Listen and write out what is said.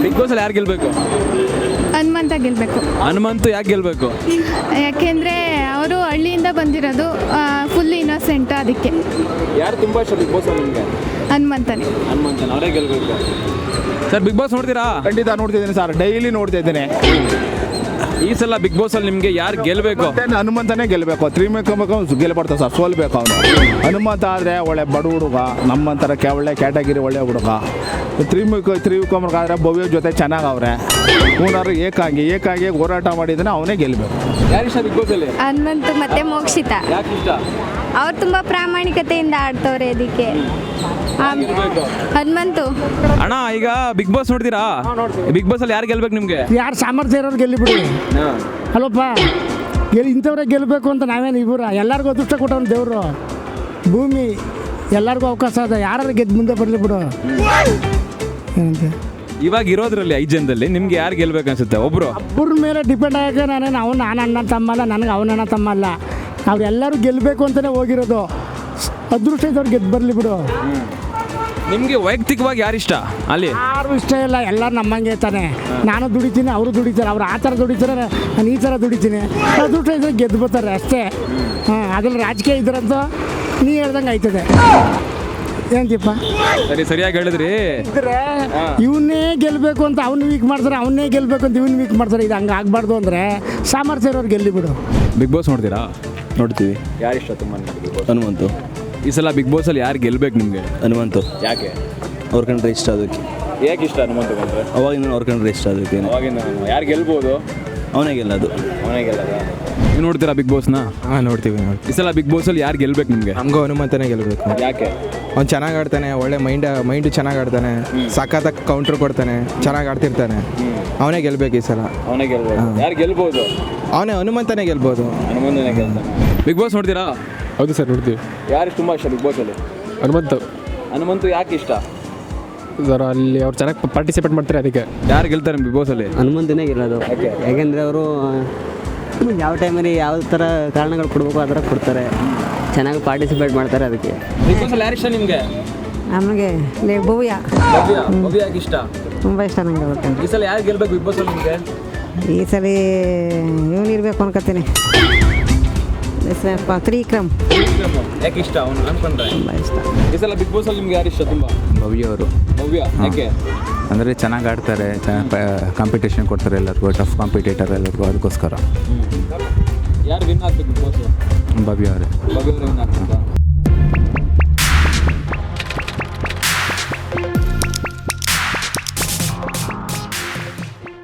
Big boss ಅಲ್ಲಿ ಯಾರು ಗೆಲ್ಬೇಕು? ಹನುಮಂತ ಗೆಲ್ಲಬೇಕು. ಹನುಮಂತು ಯಾಕೆ ಗೆಲ್ಬೇಕು? ಯಾಕೆಂದರೆ ಅವರು ಹಳ್ಳಿಯಿಂದ ಬಂದಿರೋದು, ಫುಲ್ ಇನ್ನೋಸೆಂಟ್, ಅದಕ್ಕೆ ಯಾರು ತುಂಬಾ ಇಷ್ಟ ಬಿಗ್ ಬಾಸ್ ಅಲ್ಲಿ ನಿಮಗೆ? ಹನುಮಂತನೇ. ಹನುಮಂತನ ಅವರೇ ಗೆಲ್ಬೇಕು. ಸರ್ ಬಿಗ್ ಬಾಸ್ ನೋಡ್ತೀರಾ? ಖಂಡಿತ ನೋಡ್ತಿದ್ದೀನಿ ಸರ್, ಡೈಲಿ ನೋಡ್ತಾ ಇದ್ದೇನೆ. ಈ ಸಲ ಬಿಗ್ ಬಾಸ್ ಅಲ್ಲಿ ನಿಮಗೆ ಯಾರು ಗೆಲ್ಬೇಕು? ಹನುಮಂತನೇ ಗೆಲ್ಲಬೇಕು. ಗೆಲ್ಬಾರ್ದು ಸರ್, ಸೋಲ್ಬೇಕು ಅವನು. ಹನುಮಂತ ಆದರೆ ಒಳ್ಳೆ ಬಡ ಹುಡುಗ, ನಮ್ಮಂತರ ಒಳ್ಳೆ ಕ್ಯಾಟಗಿರಿ ಒಳ್ಳೆ ಹುಡುಗ. ತ್ರಿವಿಕ್ರಮ್ ಆದರೆ ಭವ್ಯ ಜೊತೆ ಚೆನ್ನಾಗವ್ರೆ. ಮೂನಾರು ಏಕಾಂಗಿ ಹೋರಾಟ ಮಾಡಿದ್ರೆ ಅವನೇ ಗೆಲ್ಲಬೇಕು. ಯಾರು ಇಷ್ಟ ಬಿಗ್ ಬಾಸ್ ಅಲ್ಲಿ? ಹನುಮಂತು ಮತ್ತೆ ಮೋಕ್ಷಿತ. ಯಾಕೆ ಇಷ್ಟ? ಅವ್ರು ತುಂಬ ಪ್ರಾಮಾಣಿಕತೆಯಿಂದ ಆಡ್ತವ್ರೆ. ಅದಕ್ಕೆ ಹನುಮಂತು. ಅಣ್ಣ ಈಗ ಬಿಗ್ ಬಾಸ್ ನೋಡ್ತೀರಾ? ಬಿಗ್ ಬಾಸ್ ಅಲ್ಲಿ ಯಾರು ಗೆಲ್ಬೇಕು ನಿಮ್ಗೆ? ಯಾರು ಸಾಮರ್ಥ್ಯ ಇರೋರು ಗೆಲ್ಲಿ ಬಿಡಿ ಅಲ್ಲಪ್ಪ. ಇಂಥವ್ರೆ ಗೆಲ್ಲಬೇಕು ಅಂತ ನಾವೇನು ಇಬ್ಬರ ಎಲ್ಲರಿಗೂ ಅದೃಷ್ಟ ಕೊಟ್ಟವನು ದೇವರು. ಭೂಮಿ ಎಲ್ಲರಿಗೂ ಅವಕಾಶ ಅದ, ಯಾರು ಗೆದ್ದು ಮುಂದೆ ಬರಲಿ ಬಿಡು. ಇವಾಗ ಇರೋದ್ರಲ್ಲಿ 5 ಜನದಲ್ಲಿ ನಿಮ್ಗೆ ಯಾರು ಗೆಲ್ಬೇಕು ಅನ್ಸುತ್ತೆ? ಒಬ್ರು ಮೇಲೆ ಡಿಪೆಂಡ್ ಆಗ ನಾನು ಅಣ್ಣ ತಮ್ಮ ಅಲ್ಲ, ನನಗೆ ಅವನಣ್ಣ ತಮ್ಮ ಅಲ್ಲ. ಅವ್ರೆಲ್ಲರೂ ಗೆಲ್ಲಬೇಕು ಅಂತಲೇ ಹೋಗಿರೋದು. ಅದೃಷ್ಟ ಇದ್ದವ್ರು ಗೆದ್ದು ಬರಲಿ ಬಿಡು. ನಿಮಗೆ ವೈಯಕ್ತಿಕವಾಗಿ ಯಾರು ಇಷ್ಟ ಅಲ್ಲಿ? ಯಾರು ಇಷ್ಟ ಇಲ್ಲ, ಎಲ್ಲರೂ ನಮ್ಮಂಗೆ ತಾನೆ. ನಾನು ದುಡಿತೀನಿ, ಅವರು ದುಡಿತಾರೆ. ಅವ್ರು ಆ ಥರ ದುಡಿತಾರೆ, ನಾನು ಈ ಥರ ದುಡಿತೀನಿ. ಅದೃಷ್ಟ ಇದ್ರೆ ಗೆದ್ದು ಬರ್ತಾರೆ ಅಷ್ಟೇ. ಅದ್ರಲ್ಲಿ ರಾಜಕೀಯ ಇದ್ರಂತ ನೀ ಹೇಳ್ದಂಗೆ ಆಯ್ತದೆ. ಏನಪ್ಪ ಸರಿಯಾಗಿ ಹೇಳಿದ್ರಿ. ಇವನ್ನೇ ಗೆಲ್ಲಬೇಕು ಅಂತ ಅವ್ನು ವೀಕ್ ಮಾಡ್ತಾರೆ, ಅವನ್ನೇ ಗೆಲ್ಲಬೇಕು ಅಂತ ಇವನು ವೀಕ್ ಮಾಡ್ತಾರೆ. ಇದು ಹಂಗೆ ಆಗಬಾರ್ದು. ಅಂದರೆ ಸಾಮರ್ಥ್ಯ ಇರೋರು ಗೆಲ್ಲಿ ಬಿಡು. ಬಿಗ್ ಬಾಸ್ ನೋಡ್ತೀರಾ? ನೋಡ್ತೀವಿ. ಯಾರು ಇಷ್ಟ ತುಂಬ? ಹನುಮಂತು. ಈ ಸಲ ಬಿಗ್ ಬಾಸ್ ಅಲ್ಲಿ ಯಾರು ಗೆಲ್ಬೇಕು ನಿಮಗೆ? ಹನುಮಂತು. ಯಾಕೆ? ಅವ್ರ ಕಂಡ್ರೆ ಇಷ್ಟ. ಅದಕ್ಕೆ ಯಾಕೆ ಇಷ್ಟ ಹನುಮಂತು ಕಂಡ್ರೆ? ಅವಾಗಿಂದ ಅವ್ರ ಕಂಡ್ರೆ ಇಷ್ಟ. ಅದಕ್ಕೆ ಅವಾಗಿಂದ ಯಾರು ಗೆಲ್ಬೋದು? ಅವನೇ ಗೆಲ್ಲೋದು. ಅವನೇ ಗೆಲ್ಲದ. ನೀವು ನೋಡ್ತೀರಾ ಬಿಗ್ ಬಾಸ್ನ? ಹಾಂ ನೋಡ್ತೀವಿ. ಈ ಸಲ ಬಿಗ್ ಬಾಸ್ ಅಲ್ಲಿ ಯಾರು ಗೆಲ್ಬೇಕು ನಿಮಗೆ? ನಮಗೂ ಹನುಮಂತನೇ ಗೆಲ್ಲಬೇಕು. ಯಾಕೆ? ಅವ್ನು ಚೆನ್ನಾಗಿ ಆಡ್ತಾನೆ, ಒಳ್ಳೆ ಮೈಂಡು ಚೆನ್ನಾಗಿ ಆಡ್ತಾನೆ, ಸಖತ್ತಾಗಿ ಕೌಂಟ್ರ್ ಕೊಡ್ತಾನೆ, ಚೆನ್ನಾಗಿ ಆಡ್ತಿರ್ತಾನೆ. ಅವನೇ ಗೆಲ್ಬೇಕು ಈ ಸಲ. ಅವನೇ ಗೆಲ್ಬೋದು. ಯಾರು ಗೆಲ್ಬೋದು? ಅವನೇ ಹನುಮಂತನೇ ಗೆಲ್ಬೋದು. ಹನುಮಂತನೇ ಗೆಲ್ತಾನೆ. ಬಿಗ್ ಬಾಸ್ ನೋಡ್ತೀರಾ? ಹೌದು ಸರ್ ನೋಡ್ತೀವಿ. ಯಾರು ತುಂಬ ಇಷ್ಟ ಬಿಗ್ ಬಾಸ್ ಅಲ್ಲಿ? ಹನುಮಂತು. ಹನುಮಂತು ಯಾಕೆ ಇಷ್ಟ? ಸರ್ ಅಲ್ಲಿ ಅವ್ರು ಚೆನ್ನಾಗಿ ಪಾರ್ಟಿಸಿಪೇಟ್ ಮಾಡ್ತಾರೆ. ಅದಕ್ಕೆ ಯಾರು ಗೆಲ್ತಾರೆ ಬಿಗ್ ಬಾಸ್ ಅಲ್ಲಿ? ಹನುಮಂತನೇ ಗೆಲ್ಲೋದು. ಯಾಕೆಂದರೆ ಅವರು ಯಾವ ಟೈಮಲ್ಲಿ ಯಾವ ಥರ ಕಾರಣಗಳು ಕೊಡಬೇಕು ಆ ಥರ ಕೊಡ್ತಾರೆ, ಚೆನ್ನಾಗಿ ಪಾರ್ಟಿಸಿಪೇಟ್ ಮಾಡ್ತಾರೆ. ಅದಕ್ಕೆ ಬಿಗ್ ಬಾಸ್ ಅಲ್ಲಿ ಯಾರು ಇಷ್ಟ ನಿಮಗೆ? ನಮಗೆ ಭವ್ಯ ಭವ್ಯ ಯಾಕೆ ಇಷ್ಟ? ತುಂಬ ಇಷ್ಟ ನನಗೆ. ಗೊತ್ತೇನೆ ಈ ಸಲ ಯಾರು ಗೆಲ್ಬೇಕು ಬಿಗ್ ಬಾಸ್ ಅಲ್ಲಿ ನಿಮಗೆ? ಈ ಸಲ ಇವನು ಇರಬೇಕು ಅನ್ಕೋತೀನಿ, ತ್ರಿವಿಕ್ರಮ್. ಯಾಕೆ ಇಷ್ಟ ಅವನು ಅನ್ಕೊಂಡ್ರೆ? ತುಂಬ ಇಷ್ಟ. ಈ ಸಲ ಬಿಗ್ ಬಾಸ್ ಅಲ್ಲಿ ನಿಮ್ಗೆ ಯಾರು ಇಷ್ಟ ತುಂಬ? ಭವ್ಯ ಅವರು. ಭವ್ಯ ಯಾಕೆ? ಅಂದರೆ ಚೆನ್ನಾಗಿ ಆಡ್ತಾರೆ, ಚೆನ್ನಾಗಿ ಕಾಂಪಿಟೇಷನ್ ಕೊಡ್ತಾರೆ ಎಲ್ಲರಿಗೂ, ಟಫ್ ಕಾಂಪಿಟೇಟರ್ ಎಲ್ಲರಿಗೂ. ಅದಕ್ಕೋಸ್ಕರ ಯಾರು ವಿನ್ ಆಗ್ಬೇಕು ಬಿಗ್ ಬಾಸ್? ಭವ್ಯ ಅವರೇ. ಭವ್ಯ ವಿನ್ ಆಗ್ತದ.